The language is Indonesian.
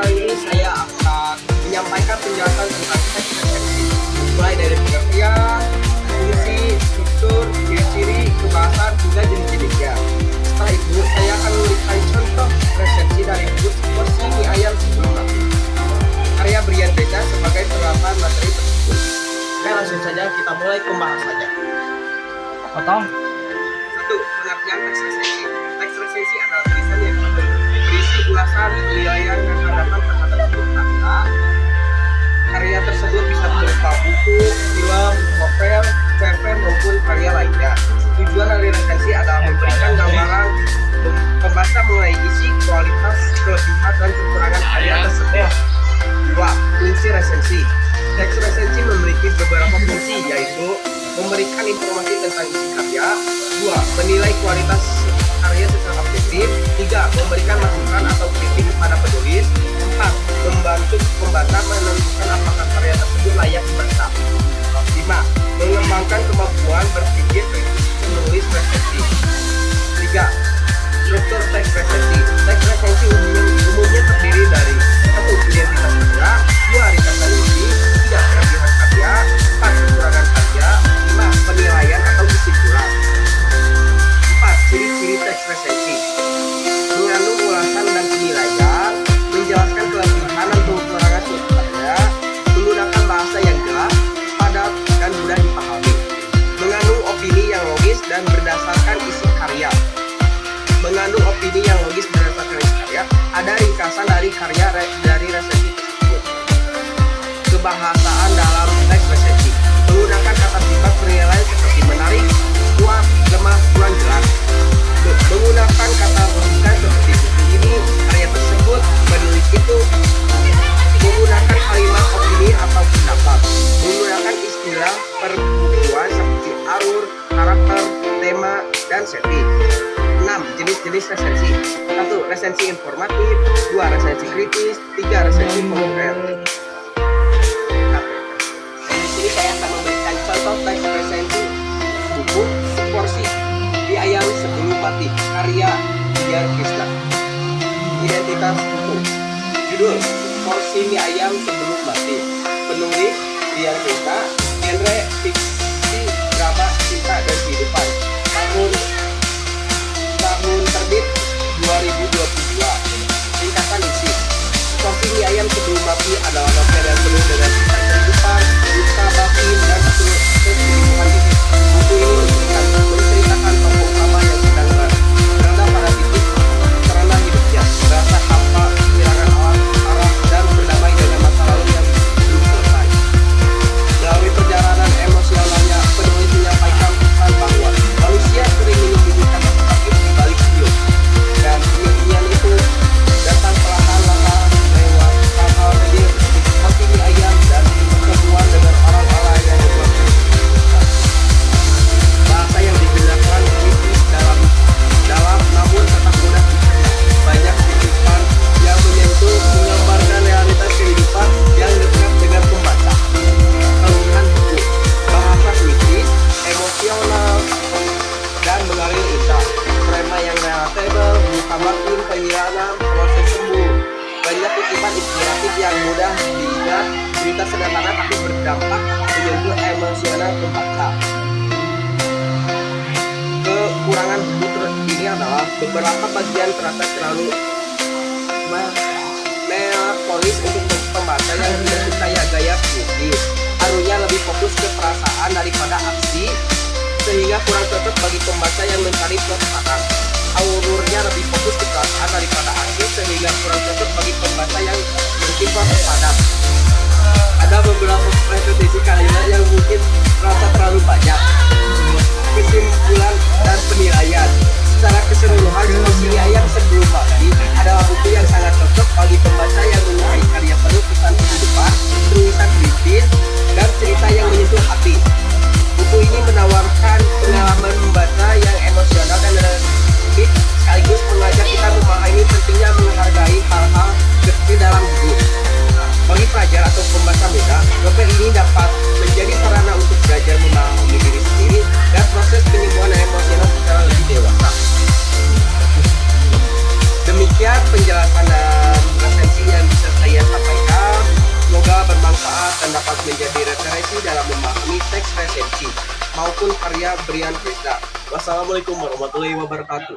kali ini saya akan menyampaikan penjelasan tentang teks resepsi, mulai dari pengertian, fungsi, struktur, ciri-ciri, kebahasan, hingga jenis-jenisnya. Setelah itu, saya akan memberikan contoh resepsi dari buku porsi mie ayam sebelum makan, karya Brian Beza sebagai penerapan materi tersebut. Oke, langsung saja kita mulai pembahasannya. Potong. 1. Pengertian teks resepsi. Teks resepsi adalah tulisan yang berisi ulasan, penilaian, dan harapan terhadap suatu karya. Karya tersebut bisa berupa buku, film, novel, cerpen, maupun karya lainnya. Tujuan dari resensi adalah memberikan gambaran pembaca mengenai isi, kualitas, kelebihan, dan kekurangan karya tersebut. 2. Fungsi resensi. Teks resensi memiliki beberapa fungsi, yaitu memberikan informasi tentang isi karya. 2. Menilai kualitas karya secara objektif. 3. Memberikan masukan atau kritik kepada penulis. 4. Membantu pembaca menentukan apakah karya tersebut layak dibaca. 5. Mengembangkan kemampuan berpikir kritis menulis resensi. 3. Struktur teks resensi. Teks resensi umumnya terdiri dari 1. Identitas karya. 2. Ringkasan isi. 3. Kelebihan karya. 4. Kekurangan karya. 5. Penilaian atau kesimpulan. 4. Ciri-ciri teks resensi. Mengandung ulasan dan penilaian, menjelaskan kelebihan atau kekurangan suatu karya, menggunakan bahasa yang jelas, padat, dan mudah dipahami, mengandung opini yang logis dan berdasarkan isi karya. Mengandung opini yang logis berdasarkan isi karya, ada ringkasan dari karya dari resensi tersebut. Kebahasaan dalam teks resensi, menggunakan kata sifat penilaian seperti menarik, kuat, lemah, kurang jelas. Menggunakan kata bukan seperti buku ini, karya tersebut, penulis itu. Menggunakan kalimat opini atau pendapat. Menggunakan istilah perbukuan seperti alur, karakter, tema, dan setting. 6. Jenis-jenis resensi. 1. Resensi informatif. 2. Resensi kritis. 3. Resensi populer. Di sini saya akan memberikan contoh teks resensi buku Seporsi Mie Ayam Sebelum Mati, karya Dian Krishna. Identitas buku. Judul: Porsi Mie Ayam Sebelum Mati. Penulis Dian Krishna. Genre fiksi, drama, cinta, dan kehidupan. Tahun terbit 2022. Ringkasan isi. Porsi Mie Ayam Sebelum Mati adalah novel yang penuh dengan kisah kehidupan, duka, batin, dan kehidupan diri. Buku ini menceritakan tokoh utama yang sedang berada pada titik terendah hidupnya, merasa hampa, kehilangan arah, dan berdamai dengan masa lalu yang belum selesai. Melalui perjalanan emosionalnya, penulis menyampaikan pesan bahwa manusia sering menyembunyikan rasa sakit di balik senyum, dan penyembunyian itu datang perlahan-lahan lewat hal-hal kecil seperti mie ayam dan pertemuan dengan orang-orang yang membuat bahasa yang digunakan kritis dalam namun tetap mudah dicerna. Banyak titipan yang menyentuh, menggambarkan realitas kehidupan yang dekat dengan pembaca. Keluhan buku, bahasa kritis, emosional, dan mengalir indah. Tema yang relatable, buka batin, kehilangan, proses sembuh. Banyak kutipan inspiratif yang mudah diingat, cerita sederhana tapi berdampak menyentuh emosional pembaca. Kekurangan buku ini adalah beberapa bagian terasa terlalu melankolis untuk pembaca yang tidak suka gaya puitis. Alurnya lebih fokus ke perasaan daripada aksi, sehingga kurang cocok bagi pembaca yang mencari plot padat. Alurnya lebih fokus ke perasaan daripada aksi, sehingga kurang cocok bagi pembaca yang mencari plot padat. Ada beberapa repetisi kalimat yang mungkin terasa terlalu banyak. Kesimpulan dan penilaian. Secara keseluruhan, Porsi Mie Ayam Sebelum Mati adalah buku yang sangat cocok bagi pembaca yang menyukai karya penuh pesan kehidupan, tulisan kritis, dan cerita yang menyentuh hati. Buku ini menawarkan pengalaman membaca yang emosional dan realistis, sekaligus mengajak kita memahami pentingnya menghargai hal-hal kecil dalam hidup. Bagi pelajar atau pembaca muda, novel ini dapat menjadi sarana untuk belajar memahami diri sendiri dan proses penyembuhan emosional secara lebih dewasa. Demikian penjelasan dan resensi yang bisa saya Suci maupun karya Brian Krisda. Wassalamualaikum warahmatullahi wabarakatuh.